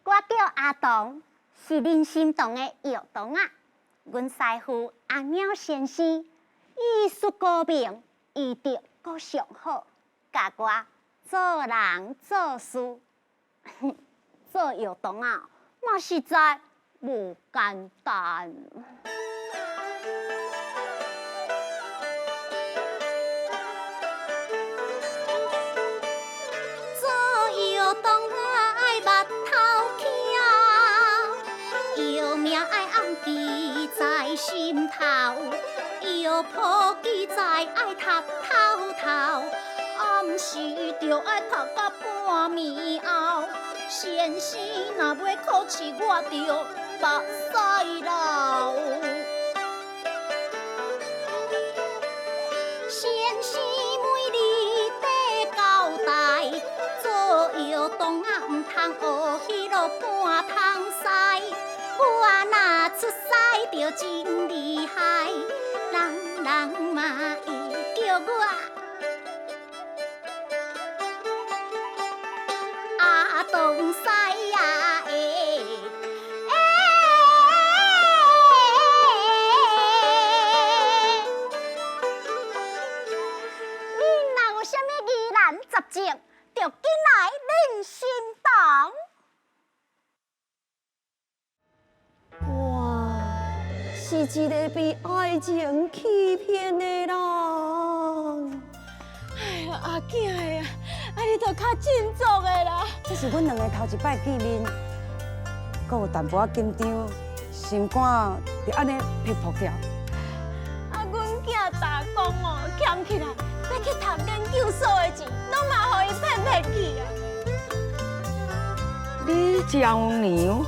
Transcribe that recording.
我叫阿童，是恁心中的药童啊。阮师傅阿鸟先生医术高明，医德阁上好，教我做人做事。做药童啊，嘛实在无简单。心头药铺记载爱读透透，暗时着爱读到半暝后。先生若要考试，我着目屎流。先生每日在交代，做药童啊，毋通学迄落半通西。我若出师着真厉害，人人嘛会叫我阿东西啊！你若有啥物疑难杂症，着紧来恁心堂。是一个被爱情欺骗的人。哎呀，阿囝的呀，你着较振作的啦。这是阮两个头一摆见面，阁有淡薄仔紧张，心肝就安尼劈破掉。阮囝打工哦，欠起来要去读研究所的钱，拢嘛互伊骗去啊。你丈娘？